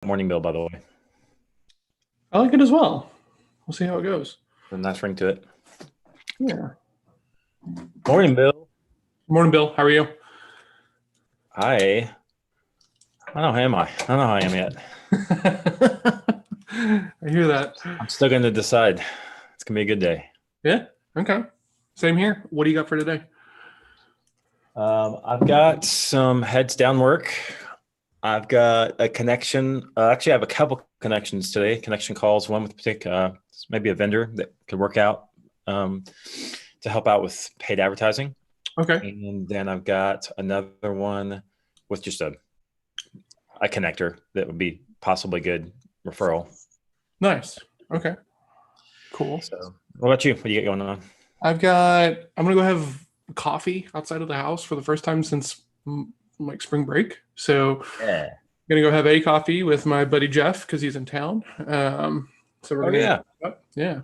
Morning, Bill, by the way. I like it as well. We'll see how it goes. A nice ring to it. Yeah. Morning, Bill. Morning, Bill. How are you? Hi. I don't know how am I? I don't know how I am yet. I hear that. I'm still going to decide. It's going to be a good day. Yeah. Okay. Same here. What do you got for today? I've got some heads down work. I've got a connection. Actually, I have a couple connections today. Connection calls. One with maybe a vendor that could work out um, to help out with paid advertising. Okay. And then I've got another one with just a connector that would be possibly good referral. Nice. Okay. Cool. So, what about you? What do you got going on? I'm gonna go have coffee outside of the house for the first time since like spring break. So Yeah. I'm gonna go have a coffee with my buddy Jeff because he's in town. So we're Oh gonna yeah. yeah.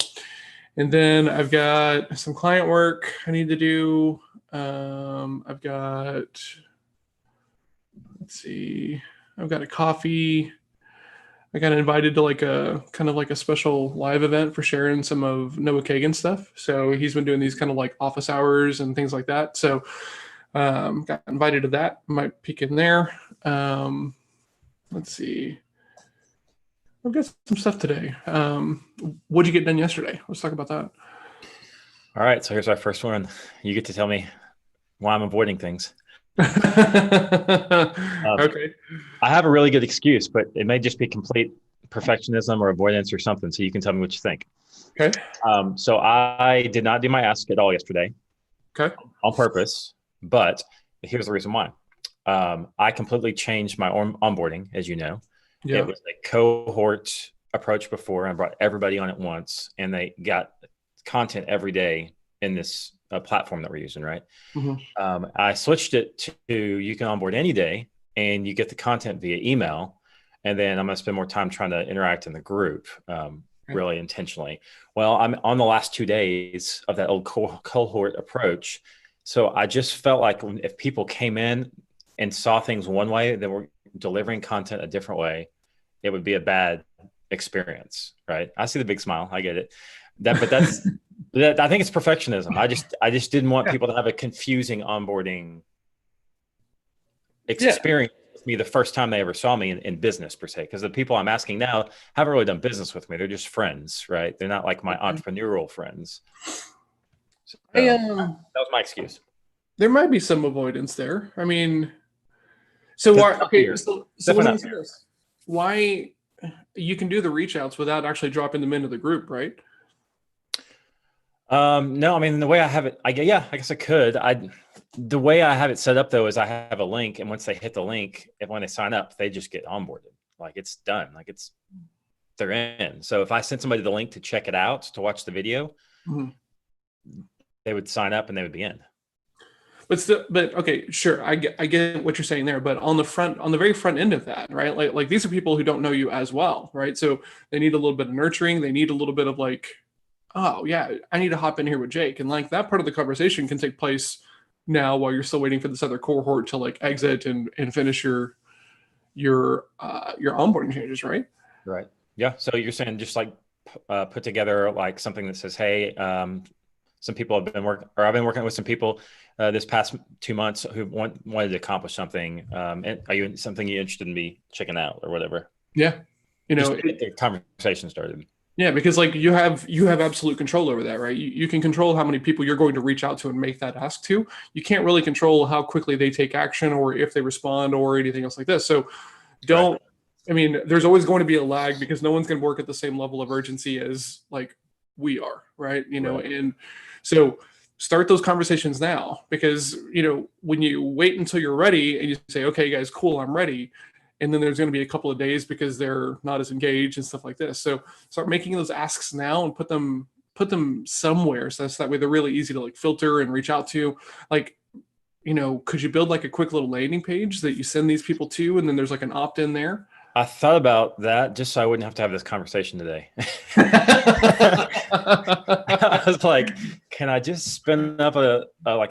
And then I've got some client work I need to do. I've got let's see, I've got a coffee. I got invited to like a kind of like a special live event for sharing some of Noah Kagan stuff. So he's been doing these kind of like office hours and things like that. So got invited to that. Might peek in there. Let's see. I've got some stuff today. What'd you get done yesterday? Let's talk about that. All right. So here's our first one. You get to tell me why I'm avoiding things. Um, Okay. I have a really good excuse, but it may just be complete perfectionism or avoidance or something. So you can tell me what you think. Okay. So I did not do my ask at all yesterday Okay. on purpose, but here's the reason why. I completely changed my onboarding, as you know. It Yeah. was a cohort approach before. I brought everybody on at once, and they got content every day in this platform that we're using, right? Hmm. I switched it to you can onboard any day, and you get the content via email. And then I'm going to spend more time trying to interact in the group Okay. really intentionally. Well, I'm on the last 2 days of that old cohort approach. So I just felt like if people came in and saw things one way, then we're delivering content a different way, it would be a bad experience, right? I see the big smile. I get it. That I think it's perfectionism. I just didn't want Yeah. people to have a confusing onboarding Yeah. experience with me the first time they ever saw me in business per se. Because the people I'm asking now haven't really done business with me. They're just friends, right? They're not like my entrepreneurial friends. So I that was my excuse. There might be some avoidance there. I mean, so Because why? it's not Okay, fear. so let Definitely me not ask you fear. this: Why you can do the reach outs without actually dropping them into the group, right? No, I mean the way I have it, yeah, I guess I could. The way I have it set up though is I have a link, and once they hit the link, and when they sign up, they just get onboarded. Like it's done. Like they're in. So if I sent somebody the link to check it out to watch the video, Mhm. they would sign up and they would be in. But still, but okay, sure, I get what you're saying there. But on the very front end of that, right? Like these are people who don't know you as well, right? So they need a little bit of nurturing. They need a little bit of like, oh yeah, I need to hop in here with Jake, and like that part of the conversation can take place now while you're still waiting for this other cohort to like exit and finish your onboarding changes, right? Right. Yeah. So you're saying just like put together like something that says, hey, some people have been working, or I've been working with some people this past 2 months who wanted to accomplish something. And are you something you're interested in me checking out or whatever? Yeah, you know, Just to get the conversation started. yeah, because like you have absolute control over that, right? You can control how many people you're going to reach out to and make that ask to. You can't really control how quickly they take action or if they respond or anything else like this. So Right. don't. I mean, there's always going to be a lag because no one's going to work at the same level of urgency as like we are, right? Right. And so start those conversations now because when you wait until you're ready and you say, okay, guys, cool, I'm ready, and then there's going to be a couple of days because they're not as engaged and stuff like this. So start making those asks now and put them somewhere so that's that way they're really easy to like filter and reach out to. Like, could you build like a quick little landing page that you send these people to, and then there's like an opt-in there? I thought about that just so I wouldn't have to have this conversation today. I was like, can I just spin up a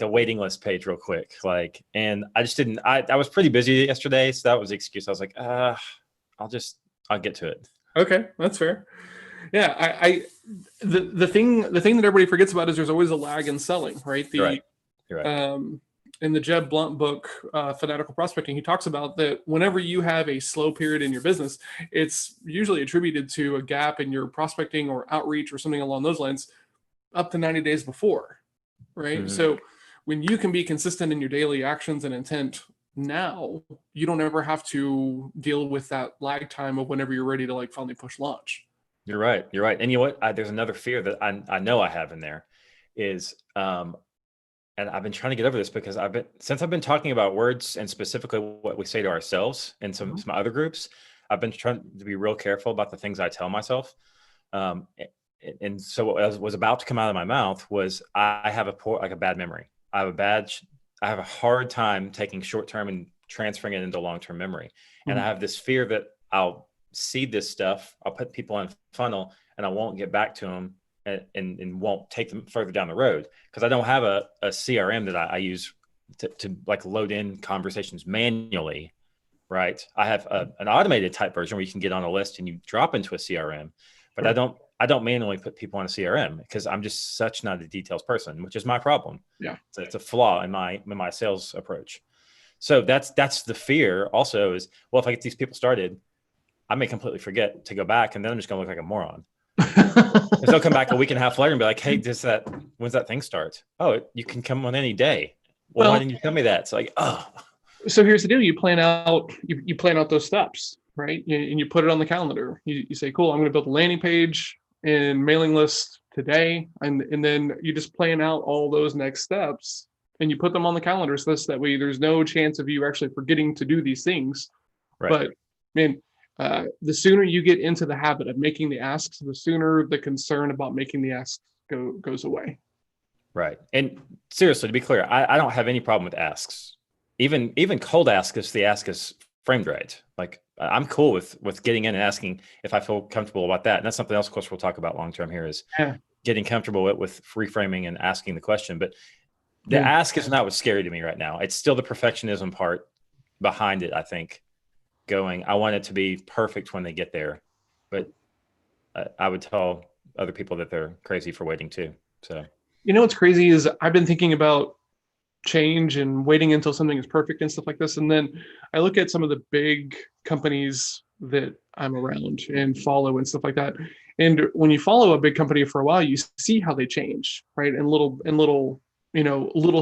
waiting list page real quick? Like, and I just didn't. I was pretty busy yesterday, so that was the excuse. I was like, I'll just I'll get to it. Okay, that's fair. Yeah, the thing that everybody forgets about is there's always a lag in selling, right? You're right. You're right. In the Jeb Blunt book, Fanatical Prospecting, he talks about that whenever you have a slow period in your business, it's usually attributed to a gap in your prospecting or outreach or something along those lines up to 90 days before, right? Mm-hmm. So when you can be consistent in your daily actions and intent now, you don't ever have to deal with that lag time of whenever you're ready to like finally push launch. You're right. You're right. And you know what? There's another fear that I know I have in there is, and I've been trying to get over this because since I've been talking about words and specifically what we say to ourselves in some other groups, I've been trying to be real careful about the things I tell myself. And so what was about to come out of my mouth was I have a bad memory. I have a hard time taking short term and transferring it into long term memory. And I have this fear that I'll see this stuff, I'll put people in funnel, and I won't get back to them and won't take them further down the road because I don't have a CRM that I use to like load in conversations manually. Right. I have an automated type version where you can get on a list and you drop into a CRM, but I don't manually put people on a CRM because I'm just such not a details person, which is my problem. Yeah. So it's a flaw in my sales approach. So that's the fear also is, well, if I get these people started, I may completely forget to go back and then I'm just going to look like a moron. Because they'll come back a week and a half later and be like, hey, when's that thing start? Oh, you can come on any day. Well, why didn't you tell me that? It's like, oh. So here's the deal. You plan out those steps, right? And you put it on the calendar. You say, cool, I'm going to build a landing page and mailing list today. And then you just plan out all those next steps and you put them on the calendar. So that way there's no chance of you actually forgetting to do these things. Right. But man, the sooner you get into the habit of making the asks, the sooner the concern about making the asks goes away. Right. And seriously, to be clear, I don't have any problem with asks. Even cold asks if the ask is framed right. Like I'm cool with getting in and asking if I feel comfortable about that. And that's something else, of course, we'll talk about long term here is getting comfortable with reframing and asking the question. But the ask is not what's scary to me right now. It's still the perfectionism part behind it, I think. I want it to be perfect when they get there, but I would tell other people that they're crazy for waiting too. So, you know, what's crazy is I've been thinking about change and waiting until something is perfect and stuff like this. And then I look at some of the big companies that I'm around and follow and stuff like that. And when you follow a big company for a while, you see how they change, right? And little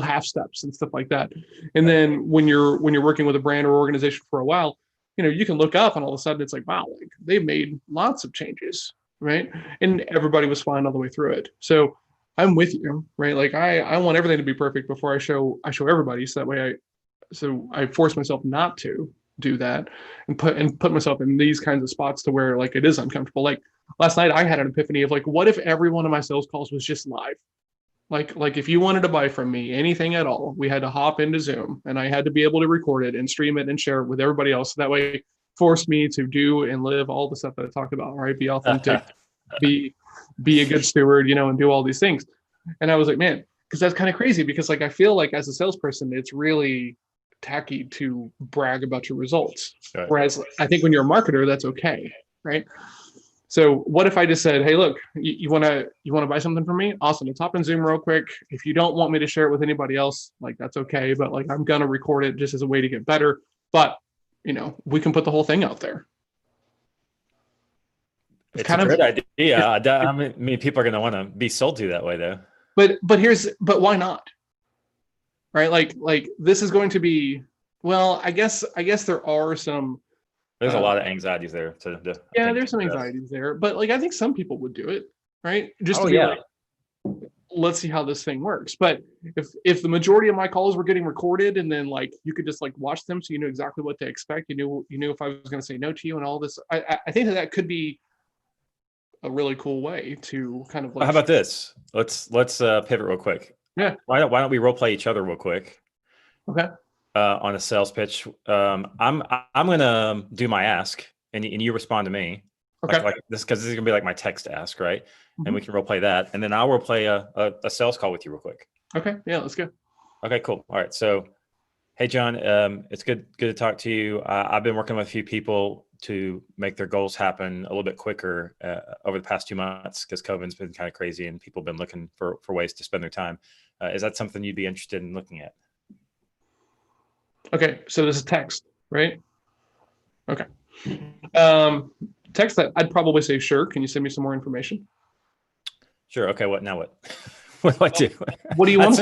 half steps and stuff like that. And then when you're working with a brand or organization for a while, you can look up and all of a sudden it's like, wow, like they've made lots of changes, right? And everybody was fine all the way through it. So I'm with you, right? Like I want everything to be perfect before I show everybody. So that way I force myself not to do that and put myself in these kinds of spots to where like it is uncomfortable. Like last night I had an epiphany of like, what if every one of my sales calls was just live? Like if you wanted to buy from me anything at all, we had to hop into Zoom and I had to be able to record it and stream it and share it with everybody else. So that way force me to do and live all the stuff that I talked about, right? Be authentic, be a good steward, and do all these things. And I was like, man, because that's kind of crazy because like I feel like as a salesperson, it's really tacky to brag about your results. Right. Whereas I think when you're a marketer, that's okay, right? So what if I just said, hey, look, you want to buy something from me? Awesome. Let's hop in Zoom real quick. If you don't want me to share it with anybody else, like that's okay. But like I'm going to record it just as a way to get better. But, we can put the whole thing out there. It's kind of a good idea. I mean, people are going to want to be sold to that way though. But why not? Right? Like this is going to be, well, I guess there are some. There's a lot of anxieties there. There's some anxieties there, but like I think some people would do it, right? Just to be like, let's see how this thing works. But if the majority of my calls were getting recorded and then like you could just like watch them, so you knew exactly what to expect, you knew if I was going to say no to you and all this, I think that could be a really cool way to kind of. Like, how about this? Let's pivot real quick. Yeah. Why don't we role play each other real quick? Okay. On a sales pitch, I'm gonna do my ask, and you respond to me. Okay. Like this, because this is gonna be like my text ask, right? Mm-hmm. And we can role play that, and then I'll role play a sales call with you real quick. Okay. Yeah, let's go. Okay, cool. All right. So, hey, John, it's good to talk to you. I've been working with a few people to make their goals happen a little bit quicker over the past 2 months, because COVID's been kind of crazy and people have been looking for ways to spend their time. Is that something you'd be interested in looking at? Okay, so this is text, right? Okay. Text that I'd probably say, sure. Can you send me some more information? Sure. Okay. What now? What? What do I do? What do you want?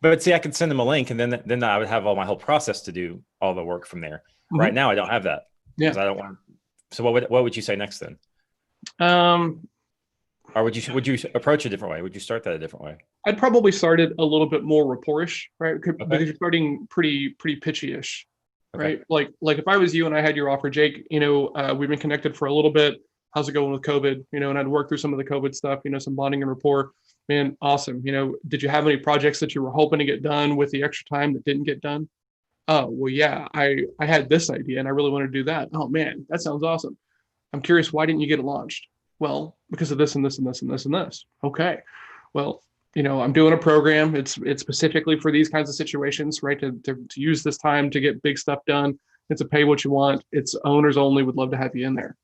But see, I can send them a link, and then I would have my whole process to do all the work from there. Mm-hmm. Right now, I don't have that. Yeah. I don't want. So what would you say next then? Or would you approach a different way? Would you start that a different way? I'd probably start it a little bit more rapport-ish, right? Okay. Because you're starting pretty pitchy-ish, right? Okay. Like if I was you and I had your offer, Jake, we've been connected for a little bit. How's it going with COVID? And I'd work through some of the COVID stuff, some bonding and rapport. Man, awesome. Did you have any projects that you were hoping to get done with the extra time that didn't get done? Oh, well, yeah, I had this idea and I really want to do that. Oh man, that sounds awesome. I'm curious, why didn't you get it launched? Well, because of this and this and this and this and this. Okay. Well, I'm doing a program. It's specifically for these kinds of situations, right? To use this time to get big stuff done. It's a pay what you want. It's owners only. Would love to have you in there.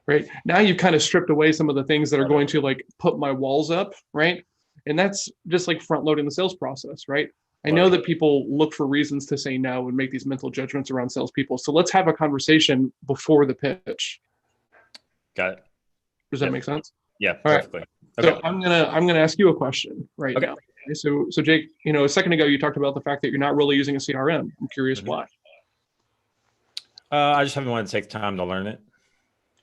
Right now, you've kind of stripped away some of the things that are going to like put my walls up, right? And that's just like front loading the sales process, right? I know that people look for reasons to say no and make these mental judgments around salespeople. So let's have a conversation before the pitch. Got it. Does that make sense? Yeah, perfectly. Right. Okay. So I'm gonna ask you a question right now. Okay, so Jake, a second ago you talked about the fact that you're not really using a CRM. I'm curious why. I just haven't wanted to take the time to learn it.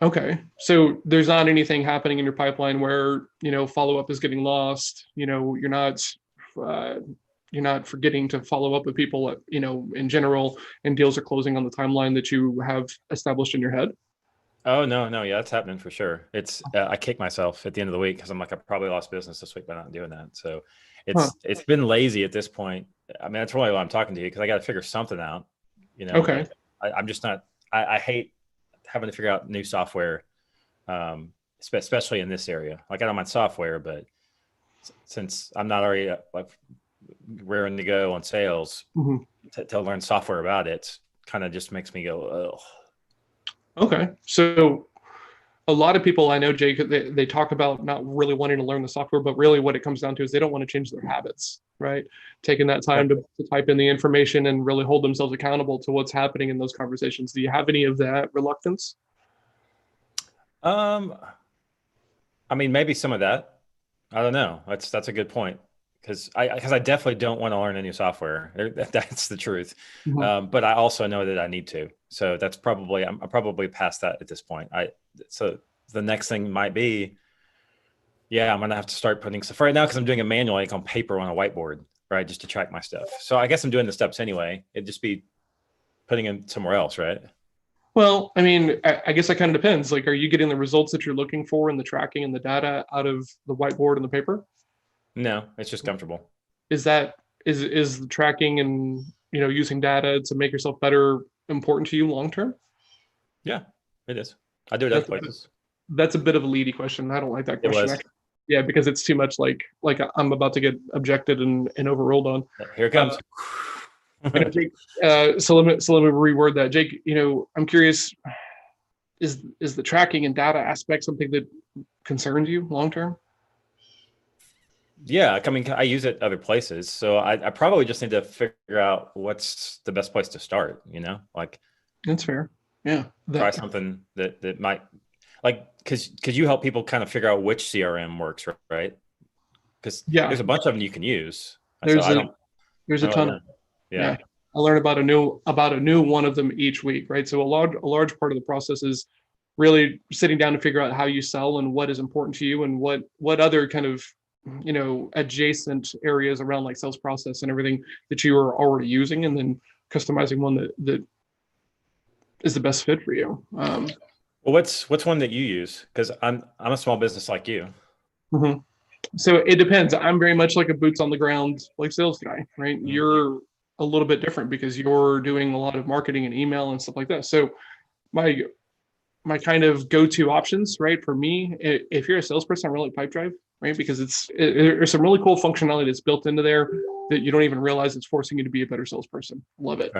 Okay. So there's not anything happening in your pipeline where, follow-up is getting lost. You're not forgetting to follow up with people, in general, and deals are closing on the timeline that you have established in your head. Oh, no. Yeah, that's happening for sure. It's, I kick myself at the end of the week because I'm like, I probably lost business this week by not doing that. So it's been lazy at this point. I mean, that's really why I'm talking to you, because I got to figure something out, Okay. I'm just not, I hate having to figure out new software, especially in this area. Like, I don't mind software, but since I'm not already like raring to go on sales, to learn software about it kind of just makes me go, oh. Okay. So a lot of people I know, Jake, they talk about not really wanting to learn the software, but really what it comes down to is they don't want to change their habits, right? Taking that time to type in the information and really hold themselves accountable to what's happening in those conversations. Do you have any of that reluctance? I mean, maybe some of that. I don't know. That's a good point. Because I definitely don't want to learn a new software. That's the truth. But I also know that I need to. So that's probably, I'm probably past that at this point. So the next thing might be, I'm going to have to start putting stuff right now, because I'm doing it manually, like on paper on a whiteboard, right? Just to track my stuff. So I guess I'm doing the steps anyway. It'd just be putting them somewhere else, right? Well, I mean, I guess that kind of depends. Like, are you getting the results that you're looking for in the tracking and the data out of the whiteboard and the paper? No, it's just comfortable. Is the tracking and using data to make yourself better important to you long term? Yeah, it is. I do it other places. That's a bit of a leady question. I don't like that question. Yeah, because it's too much like I'm about to get objected and overruled on. Here it comes. Jake, so let me reword that. Jake, I'm curious, is the tracking and data aspect something that concerns you long term? Yeah, I mean, I use it other places, so I probably just need to figure out what's the best place to start. Like, that's fair. Yeah, try something that might, like, because you help people kind of figure out which CRM works, right? Because there's a bunch of them you can use. There's a ton. Yeah, I learn about a new one of them each week, right? So a large part of the process is really sitting down to figure out how you sell and what is important to you and what other kind of adjacent areas around like sales process and everything that you are already using, and then customizing one that is the best fit for you. Well, what's one that you use? Because I'm a small business like you. So it depends. I'm very much like a boots on the ground like sales guy, right? You're a little bit different because you're doing a lot of marketing and email and stuff like that. So my kind of go-to options, right, for me, if you're a salesperson, I really like Pipedrive, right? Because there's some really cool functionality that's built into there that you don't even realize it's forcing you to be a better salesperson. Love it.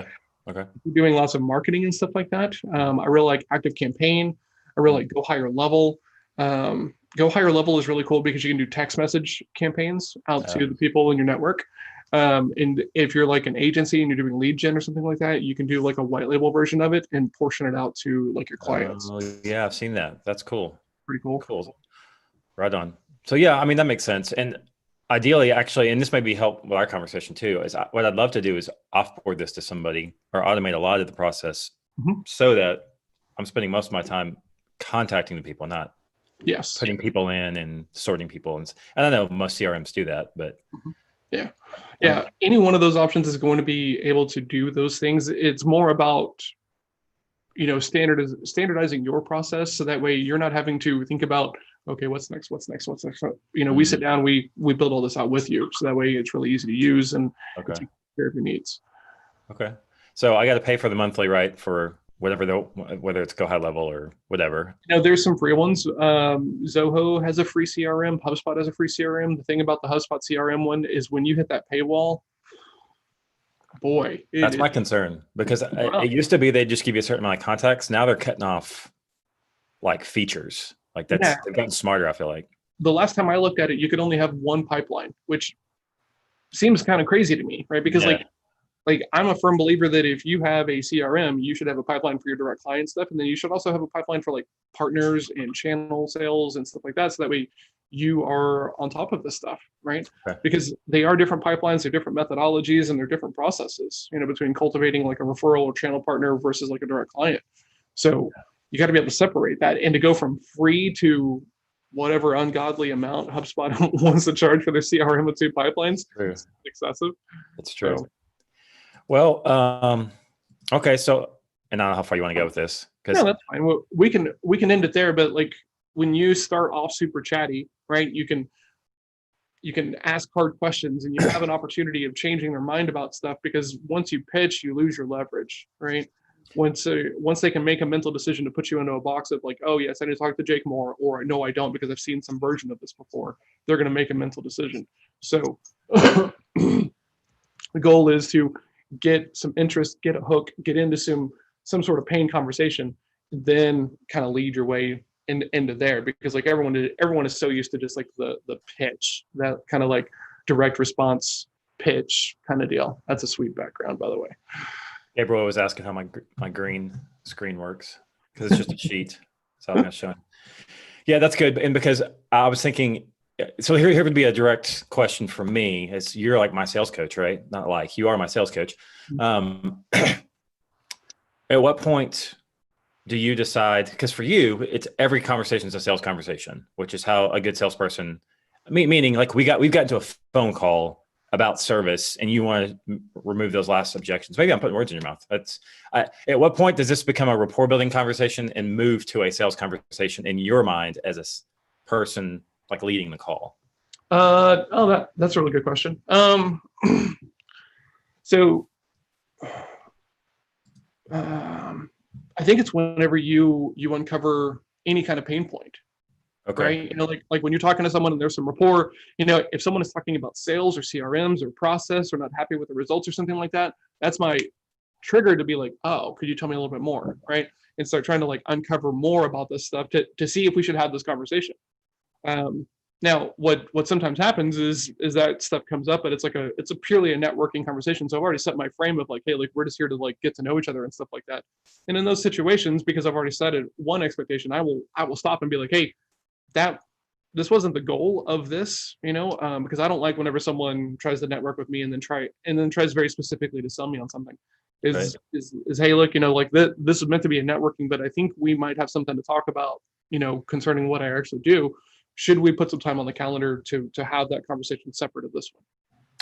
Okay. Doing lots of marketing and stuff like that. I really like Active Campaign. I really like Go Higher Level. Go Higher Level is really cool because you can do text message campaigns out to the people in your network. And if you're like an agency and you're doing lead gen or something like that, you can do like a white label version of it and portion it out to like your clients. Yeah, I've seen that. That's cool. Pretty cool. Cool. Right on. So yeah, I mean that makes sense. And ideally, actually, and this may be help with our conversation too, is what I'd love to do is offboard this to somebody or automate a lot of the process so that I'm spending most of my time contacting the people, not Yes. putting people in and sorting people. And I don't know, most CRMs do that, but yeah. Yeah. Any one of those options is going to be able to do those things. It's more about, standardizing your process. So that way you're not having to think about, okay, what's next? We sit down, we build all this out with you. So that way it's really easy to use and take care of your needs. Okay. So I got to pay for the monthly, right? For whether it's Go High Level or whatever. There's some free ones. Zoho has a free CRM. HubSpot has a free CRM. The thing about the HubSpot CRM one is when you hit that paywall, boy, that's my concern, because it used to be they'd just give you a certain amount of contacts. Now they're cutting off like features. Like they've gotten smarter, I feel like. The last time I looked at it, you could only have one pipeline, which seems kind of crazy to me, right? Because like I'm a firm believer that if you have a CRM, you should have a pipeline for your direct client stuff. And then you should also have a pipeline for like partners and channel sales and stuff like that. So that way you are on top of this stuff, right? Okay. Because they are different pipelines, they're different methodologies, and they're different processes, between cultivating like a referral or channel partner versus like a direct client. So you got to be able to separate that, and to go from free to whatever ungodly amount HubSpot wants to charge for their CRM with 2 pipelines. It's excessive. It's true. Well, okay. So, and I don't know how far you want to go with this. No, that's fine. Well, we can end it there, but like when you start off super chatty, right? You can ask hard questions and you have an opportunity of changing their mind about stuff, because once you pitch, you lose your leverage, right? Once they can make a mental decision to put you into a box of like, oh yes, I need to talk to Jake more, or no, I don't because I've seen some version of this before, they're going to make a mental decision. So the goal is to get some interest, get a hook, get into some sort of pain conversation, then kind of lead your way into there, because like everyone is so used to just like the pitch, that kind of like direct response pitch kind of deal. That's a sweet background, by the way. Gabriel was asking how my green screen works, because it's just a sheet. So I'm going to show him. Yeah, that's good. And because I was thinking, so here would be a direct question from me, as you're like my sales coach, right? Not like you are my sales coach. At what point do you decide? Because for you, it's every conversation is a sales conversation, which is how a good salesperson, meaning like we've gotten to a phone call about service, and you want to remove those last objections. Maybe I'm putting words in your mouth. At what point does this become a rapport building conversation and move to a sales conversation in your mind as a person like leading the call? That's a really good question. So I think it's whenever you uncover any kind of pain point. Okay. Right. Like when you're talking to someone and there's some rapport, if someone is talking about sales or CRMs or process, or not happy with the results or something like that, that's my trigger to be like, oh, could you tell me a little bit more? Right. And start trying to like uncover more about this stuff to see if we should have this conversation. Now, what sometimes happens is that stuff comes up, but it's a purely a networking conversation. So I've already set my frame of like, hey, like we're just here to like get to know each other and stuff like that. And in those situations, because I've already set one expectation, I will stop and be like, hey, this wasn't the goal of this, because I don't like whenever someone tries to network with me and then tries very specifically to sell me on something. Is hey, look, like this is meant to be a networking, but I think we might have something to talk about, concerning what I actually do. Should we put some time on the calendar to have that conversation separate of this one?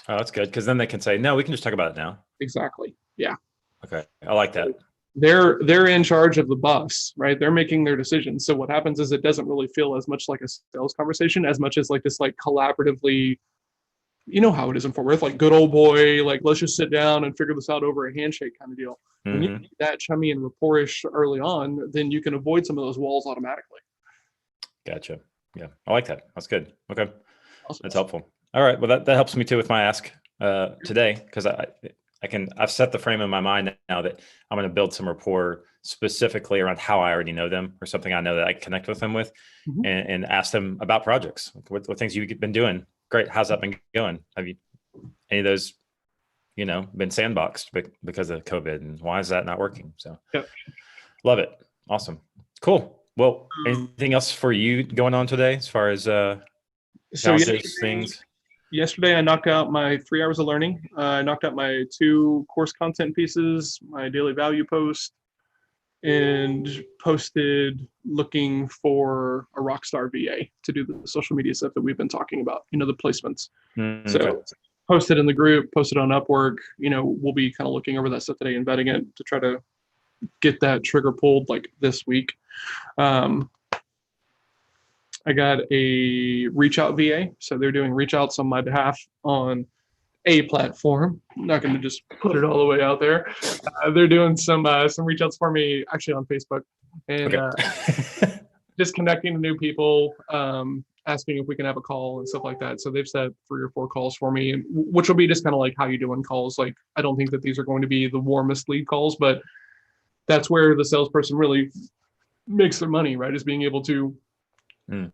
Oh, that's good, because then they can say, no, we can just talk about it now. Exactly. Yeah. Okay, I like that. They're in charge of the bus, right? They're making their decisions. So what happens is it doesn't really feel as much like a sales conversation as much as like this like collaboratively, how it is in Fort Worth, like good old boy, like let's just sit down and figure this out over a handshake kind of deal. Mm-hmm. When you get that chummy and rapport-ish early on, then you can avoid some of those walls automatically. Gotcha. Yeah, I like that. That's good. Okay, awesome. That's helpful. All right, well that helps me too with my ask today, because I've set the frame in my mind now that I'm going to build some rapport specifically around how I already know them or something I know that I can connect with them with, Mhm. and ask them about projects. What things you've been doing? Great. How's that been going? Have you any of those, been sandboxed because of COVID, and why is that not working? So Yeah. love it. Awesome. Cool. Well, anything else for you going on today as far as So challenges, things? yesterday I knocked out my 3 hours of learning. I knocked out my 2 course content pieces, my daily value post, and posted looking for a rockstar VA to do the social media stuff that we've been talking about, the placements. Okay. So posted in the group, posted on Upwork. We'll be kind of looking over that stuff today and vetting it to try to get that trigger pulled like this week. I got a reach out VA. So they're doing reach outs on my behalf on a platform. I'm not going to just put it all the way out there. They're doing some reach outs for me actually on Facebook, and Okay. just connecting to new people, asking if we can have a call and stuff like that. So they've set 3 or 4 calls for me, which will be just kind of like how you doing calls. Like I don't think that these are going to be the warmest lead calls, but that's where the salesperson really makes their money, right? Is being able to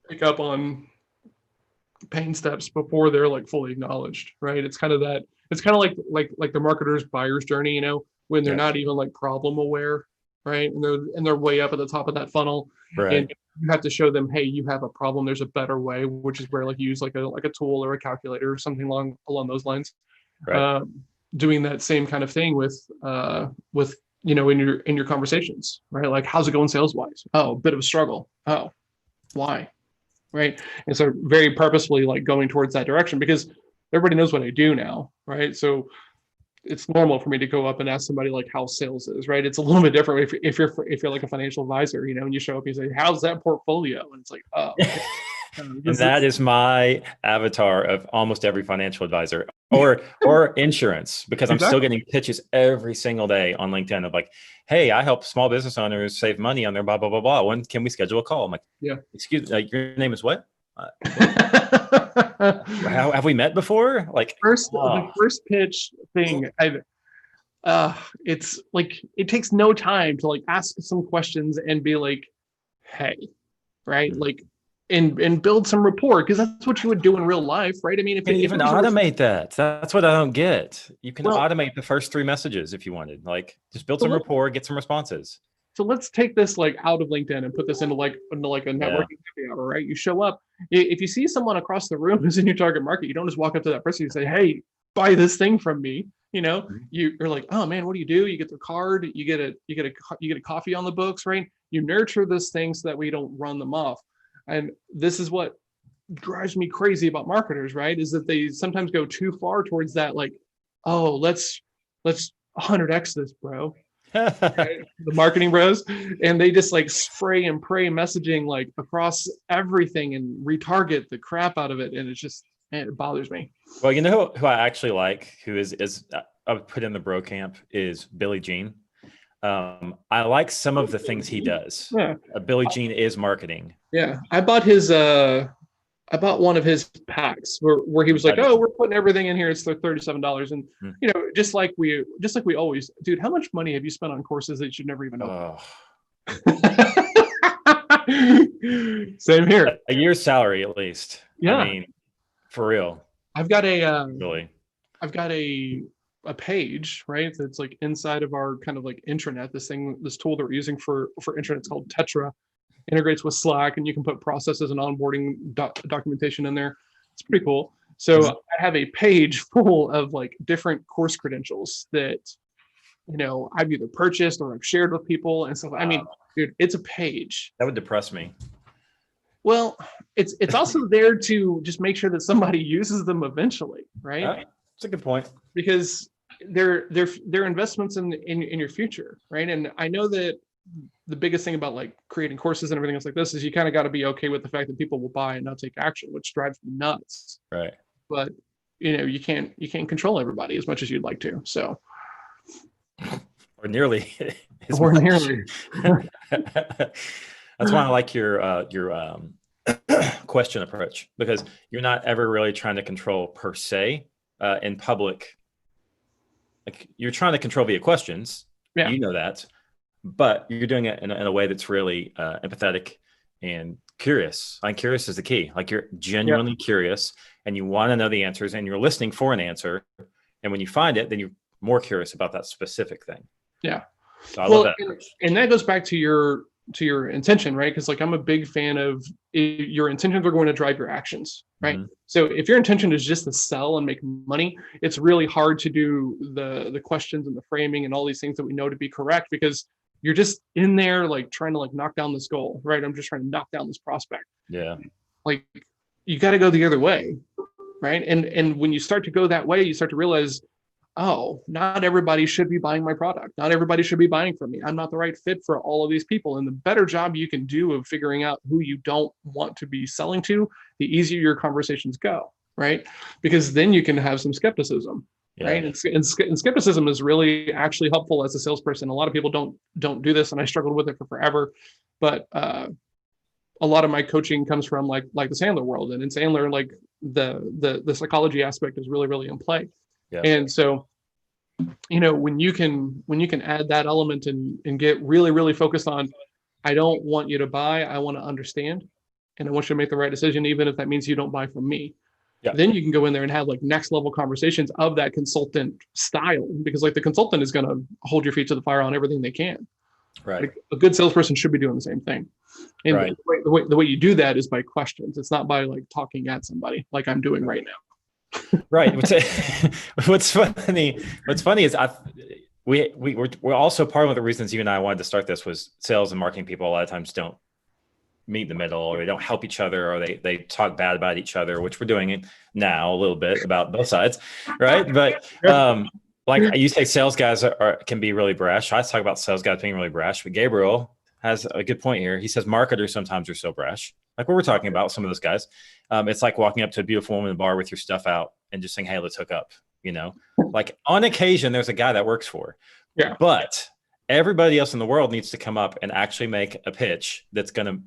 pick up on pain steps before they're like fully acknowledged, right? It's kind of that. It's kind of like the marketer's buyer's journey, when they're Yeah. not even like problem aware, right? And they're way up at the top of that funnel, Right. and you have to show them, hey, you have a problem. There's a better way, which is where like you use like a tool or a calculator or something along those lines. Right. Doing that same kind of thing with in your conversations, right? Like how's it going sales wise? Oh, a bit of a struggle. Oh, why? Right. And so very purposefully like going towards that direction because everybody knows what I do now, right? So it's normal for me to go up and ask somebody like how sales is, right? It's a little bit different if you're like a financial advisor, and you show up and you say, how's that portfolio? And it's like, oh, okay. And This that is is my avatar of almost every financial advisor or insurance, because I'm still exactly. getting pitches every single day on LinkedIn of like, hey, I help small business owners save money on their blah, blah, blah, blah. When can we schedule a call? I'm like, Yeah. excuse me, your name is what? What? How have we met before? Like, The first pitch thing it's like it takes no time to like ask some questions and be like, hey, right, like and build some rapport because that's what you would do in real life, right? I mean, can if it even was automate that. That's what I don't get. You can well, automate the first 3 messages if you wanted. Like, just build so some let, rapport, get some responses. so let's take this like out of LinkedIn and put this into like a Yeah. networking happy hour, right? You show up. If you see someone across the room who's in your target market, you don't just walk up to that person and say, hey, buy this thing from me. You're like, oh man, what do? You get their card, you get a coffee on the books, right? You nurture this thing so that we don't run them off. And this is what drives me crazy about marketers, right? Is that they sometimes go too far towards that, like, oh, let's 100x this, bro. Right? The marketing bros, and they just like spray and pray messaging like across everything and retarget the crap out of it, and it bothers me. Well, you know who I actually like, who is I would put in the bro camp, is Billy Jean. I like some of the things he does. Yeah, Billy Jean is marketing. yeah. I bought one of his packs where he was like, I did "Oh, too. we're putting everything in here. It's $37." And Hmm. just like we always, dude. How much money have you spent on courses that you should never even open? Oh, Same here. a year's salary at least. I Yeah, mean, for real, I've got a really. I've got a page, right? That's like inside of our kind of like intranet. This tool that we're using for intranet is called Tetra. Integrates with Slack, and you can put processes and onboarding documentation in there. It's pretty cool. So Mhm. I have a page full of like different course credentials that I've either purchased or I've shared with people and stuff. I mean, dude, it's a page. That would depress me. Well, it's also there to just make sure that somebody uses them eventually, right? That's a good point. Because they're investments in your future, right? And I know that the biggest thing about like creating courses and everything else like this is you kind of got to be okay with the fact that people will buy and not take action, which drives me nuts. Right. But you can't control everybody as much as you'd like to. So Or nearly as or much. nearly. That's why I like your question approach, because you're not ever really trying to control per se in public like you're trying to control via questions. Yeah. You know that, but you're doing it in a way that's really empathetic and curious. Like curious is the key. Like you're Yeah. genuinely curious and you want to know the answers and you're listening for an answer. And when you find it, then you're more curious about that specific thing. Yeah. So I love Well, that approach. and that goes back to your intention, right? Because like I'm a big fan of your intentions are going to drive your actions, right? Mm-hmm. So if your intention is just to sell and make money, it's really hard to do the questions and the framing and all these things that we know to be correct because you're just in there like trying to like knock down this goal, right? I'm just trying to knock down this prospect. Yeah. Like you got to go the other way, right? And when you start to go that way, you start to realize, oh, not everybody should be buying my product. Not everybody should be buying from me. I'm not the right fit for all of these people. And the better job you can do of figuring out who you don't want to be selling to, the easier your conversations go, right? Because then you can have some skepticism, Yeah. right? And skepticism is really actually helpful as a salesperson. A lot of people don't do this, and I struggled with it for forever. But a lot of my coaching comes from like the Sandler world, and in Sandler, like the psychology aspect is really in play. Yeah. And so, when you can add that element and get really focused on, I don't want you to buy, I want to understand, and I want you to make the right decision, even if that means you don't buy from me. Yeah. Then you can go in there and have like next level conversations of that consultant style, because like the consultant is going to hold your feet to the fire on everything they can. Right. Like a good salesperson should be doing the same thing. And right. the way you do that is by questions. It's not by like talking at somebody like I'm doing right now. Right. What's funny is we're also part of the reasons you and I wanted to start this was sales and marketing people a lot of times don't meet in the middle, or they don't help each other, or they talk bad about each other, which we're doing now a little bit about both sides. Right. But like you say, sales guys can be really brash. I talk about sales guys being really brash, but Gabriel has a good point here. He says marketers sometimes are so brash. Like what we're talking about, some of those guys. It's like walking up to a beautiful woman in the bar with your stuff out and just saying, hey, let's hook up. Like on occasion, there's a guy that works for. Yeah. But everybody else in the world needs to come up and actually make a pitch that's going to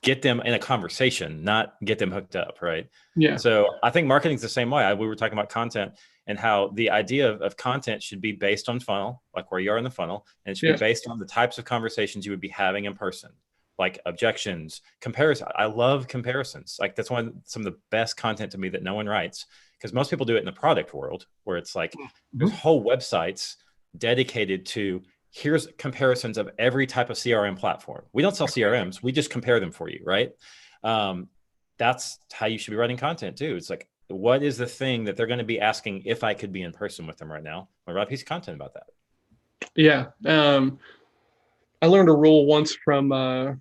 get them in a conversation, not get them hooked up. Right. Yeah. So I think marketing is the same way. We were talking about content and how the idea of content should be based on funnel, like where you are in the funnel, and it should be based on the types of conversations you would be having in person. Like objections, comparison. I love comparisons. Like that's some of the best content to me that no one writes, because most people do it in the product world where it's like there's whole websites dedicated to here's comparisons of every type of CRM platform. We don't sell CRMs. We just compare them for you. Right. That's how you should be writing content too. It's like, what is the thing that they're going to be asking if I could be in person with them right now? I write a piece of content about that. Yeah. I learned a rule once from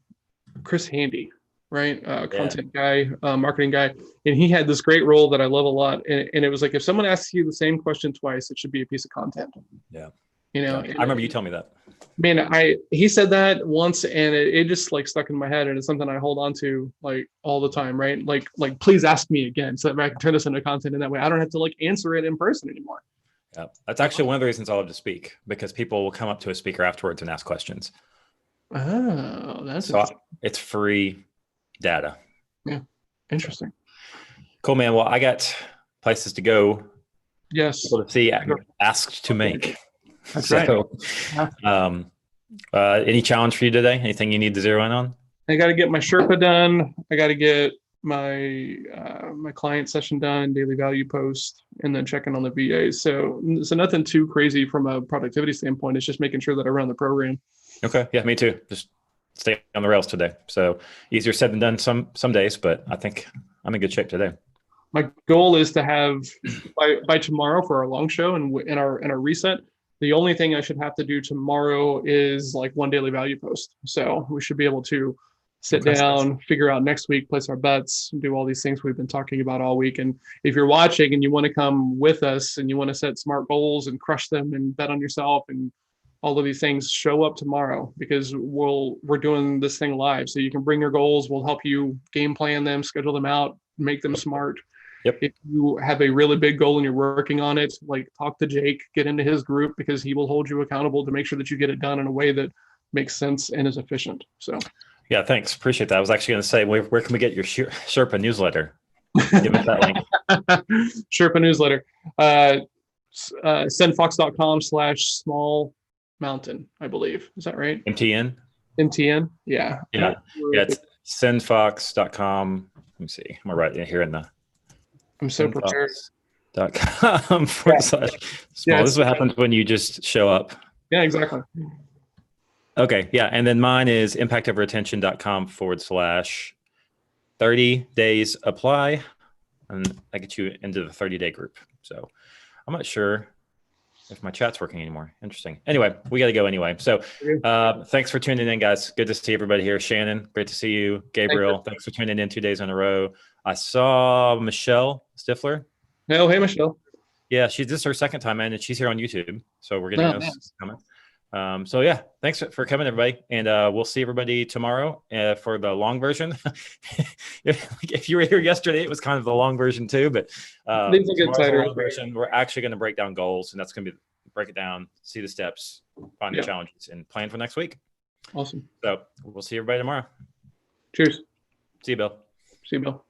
Chris Handy, right? Content guy, marketing guy. And he had this great rule that I love a lot. And it was like, if someone asks you the same question twice, it should be a piece of content. Yeah. Yeah. I remember you telling me that. Man, he said that once and it just like stuck in my head, and it's something I hold on to like all the time, right? Like please ask me again so that I can turn this into content, and that way I don't have to like answer it in person anymore. Yeah. That's actually one of the reasons I love to speak, because people will come up to a speaker afterwards and ask questions. Oh, that's so it's free data. Yeah. Interesting. Cool, man. Well, I got places to go. Yes. People to see, asked to make. That's right. Any challenge for you today? Anything you need to zero in on? I got to get my Sherpa done. I got to get my my client session done, daily value post, and then checking on the VAs. So nothing too crazy from a productivity standpoint. It's just making sure that I run the program. Okay. Yeah, me too. Just stay on the rails today. So easier said than done some days, but I think I'm in good shape today. My goal is to have by tomorrow for our long show and in our reset. The only thing I should have to do tomorrow is like one daily value post. So we should be able to sit down, figure out next week, place our bets, and do all these things we've been talking about all week. And if you're watching and you want to come with us and you want to set smart goals and crush them and bet on yourself and all of these things, show up tomorrow, because we're doing this thing live. So you can bring your goals. We'll help you game plan them, schedule them out, make them smart. Yep. If you have a really big goal and you're working on it, like talk to Jake, get into his group, because he will hold you accountable to make sure that you get it done in a way that makes sense and is efficient. So, yeah, thanks. Appreciate that. I was actually going to say, where can we get your Sherpa newsletter? Give us that link. Sherpa newsletter. sendfox.com/small mountain, I believe. Is that right? MTN. MTN. Yeah. Yeah. Yeah. It's sendfox.com. Let me see. I'm gonna write it here in the I'm so prepared. sendfox.com Yeah. / small. Yeah, This is what happens when you just show up. Yeah, exactly. Okay. Yeah. And then mine is impactoverretention.com / 30 days apply. And I get you into the 30-day group. So I'm not sure if my chat's working anymore. Interesting. Anyway, we got to go anyway. So thanks for tuning in, guys. Good to see everybody here. Shannon, great to see you. Gabriel, thanks for tuning in 2 days in a row. I saw Michelle Stifler. Oh, hey, Michelle. Yeah, this is her second time in, and she's here on YouTube. So we're getting those comments. So yeah, thanks for coming, everybody, and we'll see everybody tomorrow for the long version. If you were here yesterday, it was kind of the long version too, but these will get tighter. Long version. We're actually going to break down goals, and that's going to be break it down, see the steps, find the challenges, and plan for next week. Awesome. So we'll see everybody tomorrow. Cheers. See you, Bill. See you, Bill.